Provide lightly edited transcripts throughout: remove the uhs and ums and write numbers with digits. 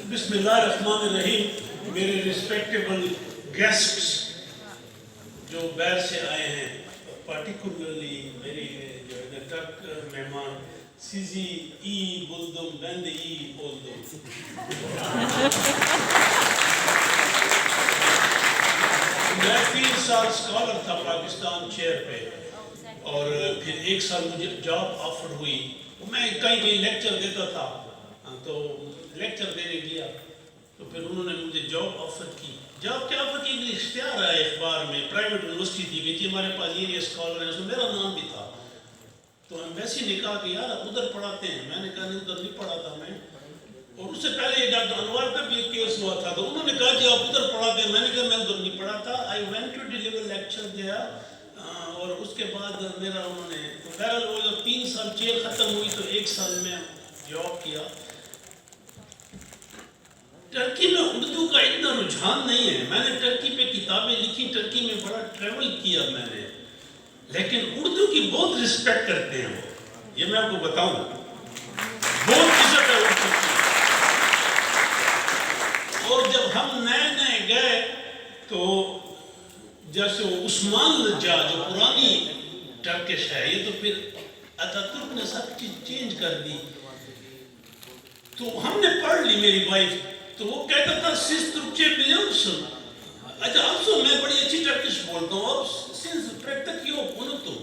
بسم اللہ الرحمن الرحیم. میرے ریسپیکٹیبل گیسٹس جو باہر سے آئے ہیں, پارٹیکولرلی میری جو ہے ٹرک مہمان سیزی ای بلدم بند ای بلدم. میں 3 سال اسکالر تھا پاکستان چیئر پہ, اور پھر 1 سال مجھے جاب آفر ہوئی. میں کہیں لیکچر دیتا تھا, تو لیکچر دینے گیا تو پھر انہوں نے مجھے جاب آفر کی. جاب کیا آفر کی؟ اشتہار آیا اخبار میں, پرائیویٹ یونیورسٹی تھی کہ جی ہمارے پاس یہ اسکالر ہے, اس میں میرا نام بھی تھا. تو ایمبیسی نے کہا کہ یار ادھر پڑھاتے ہیں. میں نے کہا نہیں, ادھر نہیں پڑھاتا میں. اور اس سے پہلے ڈاکٹر انوار کا بھی ایک کیس ہوا تھا, تو انہوں نے کہا جی آپ ادھر پڑھاتے ہیں. میں نے کہا میں ادھر نہیں پڑھاتا. I went to deliver lecture گیا, اور اس کے بعد میرا انہوں نے بہرحال وہ جب 3 سال چیئر ختم ہوئی تو 1 سال میں جاب کیا. ٹرکی میں اردو کا اتنا رجحان نہیں ہے. میں نے ٹرکی پہ کتابیں لکھی, ٹرکی میں بڑا ٹریول کیا میں نے, لیکن اردو کی بہت رسپیکٹ کرتے ہیں وہ, یہ میں آپ کو بتاؤں, بہت عزت ہے اردو کی. اور جب ہم نئے گئے تو جیسے وہ عثمان لجا جو پرانی ٹرکش ہے, یہ تو پھر اتاتürk نے سب چیز چینج کر دی. تو ہم نے پڑھ لی, میری وائف, تو وہ کہتا تھا سیز ترکچے بلیورسن. اچھا افسو میں بڑی اچھی ٹرکش بولتا ہوں, اور سیز پریکٹک یو کنتم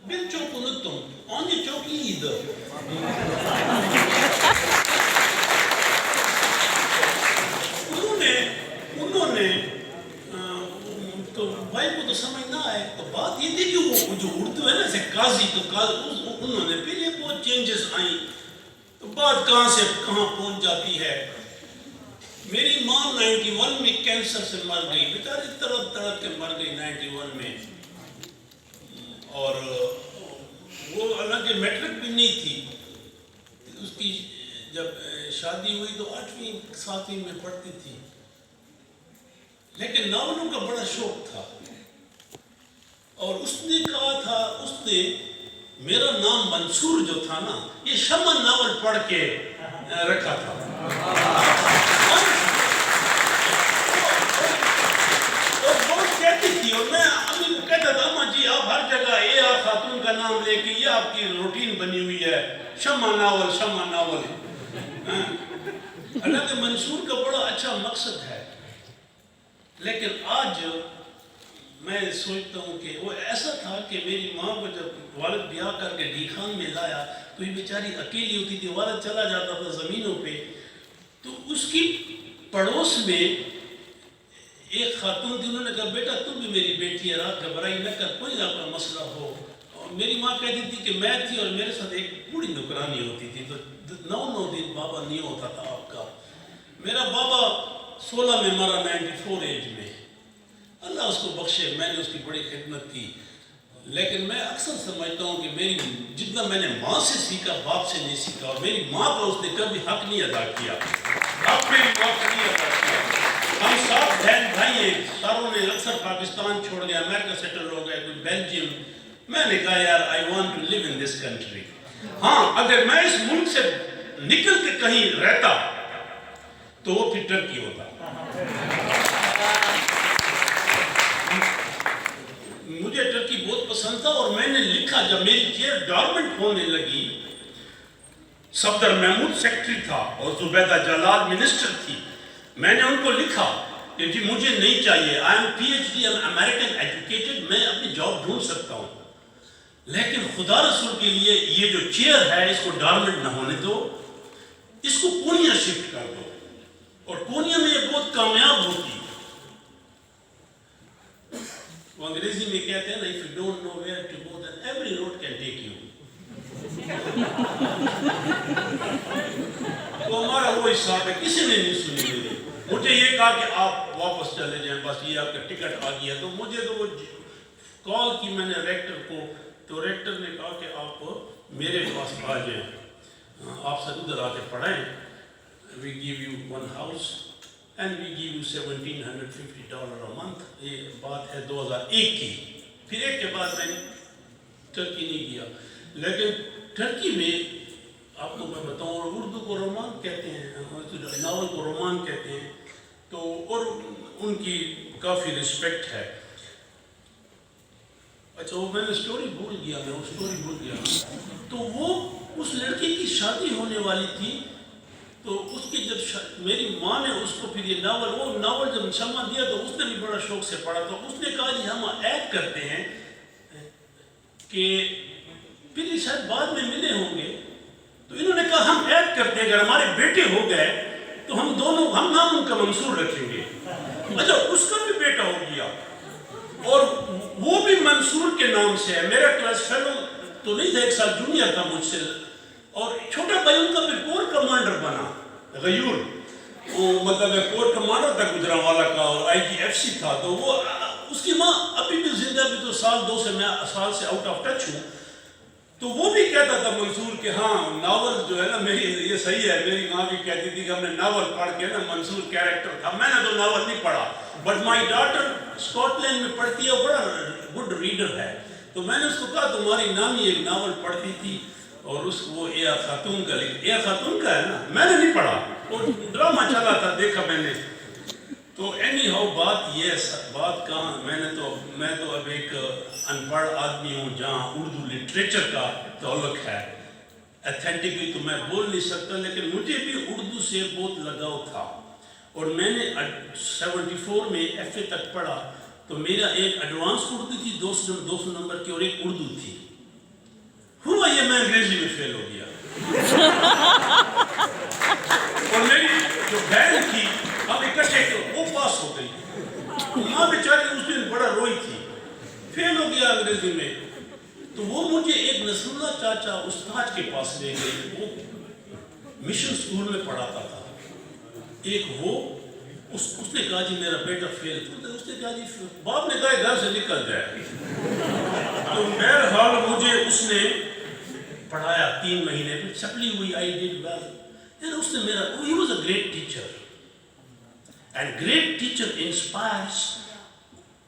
بل چو کنتم آنی چوکی ادھر. انہوں نے تو بھائی کو تو سمجھ نہ آئے. تو بات یہ تھی کہ وہ جو اردو ہے نا سے قاضی, تو انہوں نے پھر یہ بہت چینجز آئیں. تو بات کہاں سے کہاں پہنچ جاتی ہے. میری ماں 91 میں کینسر سے مر گئی, بیچاری تڑپ کے مر گئی 91 میں. اور وہ حالانکہ میٹرک بھی نہیں تھی. اس کی جب شادی ہوئی تو 8ویں 7ویں میں پڑھتی تھی, لیکن ناولوں کا بڑا شوق تھا. اور اس نے کہا تھا, اس نے میرا نام منصور جو تھا نا, یہ شمن ناول پڑھ کے رکھا تھا. اور بہت کہتی تھی, اور میں امی کو کہتا تھا اماں جی آپ ہر جگہ یہ خاتون کا نام لے کے, یہ آپ کی روٹین بنی ہوئی ہے, شمع ناول. حالانکہ منصور کا بڑا اچھا مقصد ہے, لیکن آج میں سوچتا ہوں کہ وہ ایسا تھا کہ میری ماں کو جب والد بیاہ کر کے ڈی خان میں لایا تو یہ بیچاری اکیلی ہوتی تھی. والد چلا جاتا تھا زمینوں پہ, تو اس کی پڑوس میں ایک خاتون تھی. انہوں نے کہا بیٹا تم بھی میری بیٹی ہے, رات گھبرائی نہ کر, کوئی آپ کا مسئلہ ہو. اور میری ماں کہتی تھی کہ میں تھی اور میرے ساتھ ایک بوڑھی نوکرانی ہوتی تھی, تو 9 دن بابا نہیں ہوتا تھا آپ کا. میرا بابا 16 میں مرا, 94 ایج میں, اللہ اس کو بخشے. میں نے اس کی بڑی خدمت کی, لیکن میں اکثر سمجھتا ہوں کہ میری جتنا میں نے ماں سے سیکھا باپ سے نہیں سیکھا, اور میری ماں کا اس نے کبھی حق نہیں ادا کیا, باپ میری ماں کا نہیں ادا کیا. ہم 7 بہن بھائی ہیں, ساروں نے اکثر پاکستان چھوڑ گیا, امریکہ سیٹل ہو گئے, کوئی بیلجیم. میں نے کہا یار I want to live in this country. ہاں اگر میں اس ملک سے نکل کے کہیں رہتا تو وہ پھر ٹرکی ہوتا. مجھے ٹرکی بہت پسند تھا, اور میں نے لکھا جب میری چیئر ڈارمنٹ ہونے لگی, صفدر محمود سیکٹری تھا اور زبیدہ جلال منسٹر تھی. میں نے ان کو لکھا کہ جی مجھے نہیں چاہیے, I am PhD American educated, میں اپنی جاب ڈھونڈ سکتا ہوں, لیکن خدا رسول کے لیے یہ جو چیئر ہے اس کو ڈارمنٹ نہ ہونے دو, اس کو پونیا شفٹ کر دو. اور پونیا میں یہ بہت کامیاب ہوتی. وہ انگریزی میں کہتے ہیں نا, if you don't know where to go then every road can take you. تو ہمارا وہ حساب ہے, کسی نے نہیں سنی میری. مجھے یہ کہا کہ آپ واپس چلے جائیں, بس یہ آپ کا ٹکٹ آ گیا. تو مجھے تو وہ کال کی میں نے ریکٹر کو, تو ریکٹر نے کہا کہ آپ میرے پاس آ جائیں, آپ سب ادھر آ کے پڑھائیں, we give you one house and we give you $1,750 a month. یہ بات ہے 2001 کی. پھر ایک کے بعد میں نے ٹرکی نہیں گیا. لیکن ٹرکی میں آپ کو میں بتاؤں, اردو کو رومان کہتے ہیں, ناول کو رومان کہتے ہیں، تو اور ان کی کافی رسپیکٹ ہے۔ اچھا وہ میں نے اسٹوری بھول گیا، تو وہ اس لڑکی کی شادی ہونے والی تھی، تو اس کی جب میری ماں نے اس کو پھر یہ وہ ناول جب شمع دیا تو اس نے بھی بڑا شوق سے پڑھا، تو اس نے کہا جی ہم ایڈ کرتے ہیں کہ پھر یہ شاید بعد میں ملے ہوں گے، تو انہوں نے کہا ہم ایڈ کرتے ہیں، اگر ہمارے بیٹے ہو گئے تو ہم نام ان کا منصور رکھیں گے۔ اچھا اس کا بھی بیٹا ہو گیا اور وہ بھی منصور کے نام سے ہے، میرا کلاس فیلو تو نہیں تھا، 1 سال جونیئر تھا مجھ سے، اور چھوٹا بھائی ان کا بھی کور کمانڈر بنا، غیور، وہ مطلب کور کمانڈر تھا گجرانوالہ کا، اور IGFC تھا، تو وہ اس کی ماں ابھی بھی زندہ بھی، تو سال 2 سے میں سال سے آؤٹ آف ٹچ ہوں، تو وہ بھی کہتا تھا منصور کہ ہاں ناول جو ہے نا میری یہ صحیح ہے، میری ماں بھی کہتی تھی کہ ہم نے ناول پڑھ کے نا منصور کیریکٹر تھا، میں نے تو ناول نہیں پڑھا، but my daughter Scotland میں پڑھتی ہے، بڑا گڈ ریڈر ہے، تو میں نے اس کو کہا تمہاری نامی ایک ناول پڑھتی تھی اور اس کو اے خاتون کا اے خاتون کا ہے نا، میں نے نہیں پڑھا، اور ڈرامہ چلا تھا دیکھا میں نے، تو اینی ہاؤ بات کہاں، میں تو اب ایک ان پڑھ آدمی ہوں جہاں اردو لٹریچر کا تعلق ہے، ایتھینٹکلی تو میں بول نہیں سکتا، لیکن مجھے بھی اردو سے بہت لگاؤ تھا، اور میں نے 74 میں FA تک پڑھا، تو میرا ایک ایڈوانس اردو تھی 200 نمبر کی، اور ایک اردو تھی، ہوا یہ میں انگریزی میں فیل ہو گیا، اور میری جو بہن تھی ہم اکٹھے وہ پاس ہو گئی، ماں بیچاری اس دن بڑا روئی تھی، فیل ہو گیا انگریزی میں، تو وہ مجھے ایک نصر اللہ چاچا استاد کے پاس لے گئے، وہ مشن سکول میں پڑھاتا تھا، ایک وہ اس نے کہا جی میرا بیٹا فیل، اس نے کہا جی باپ نے کہا گھر سے نکل جائے، تو بہرحال مجھے اس نے پڑھایا 3 مہینے، پھر سپلی ہوئی، I did well، پھر اس نے he was a great teacher، and great teacher inspires،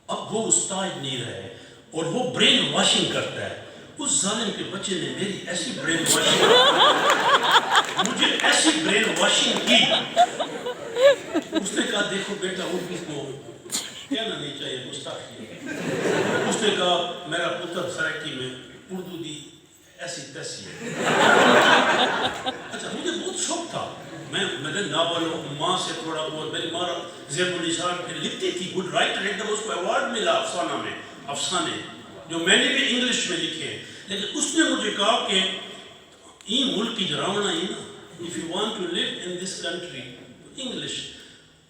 اب وہ استاد نہیں رہے، اور وہ برین واشنگ کرتا ہے، اس ظالم کے بچے نے میری ایسی برین واشنگ، مجھے ایسی برین واشنگ کی، اس نے کہا دیکھو بیٹا اردو کو کہنا نہیں چاہیے، گستاخی ہے، اس نے کہا میرا پتر سرکی میں اردو دی ایسی تیسی ہے، اچھا مجھے بہت شوق تھا، میں نے ناول ماں سے تھوڑا بہت، میری ماں زیب النثار پھر لکھتی تھی، گڈ رائٹر، ایک دم اس کو ایوارڈ ملا افسانہ میں، افسانے جو میں نے بھی انگلش میں لکھے، لیکن اس نے مجھے کہا کہ این ملک کی جراؤنا ہی نا، if you want to live in this country، English,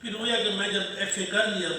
پھر وہ کہ میں جب FA کر لیا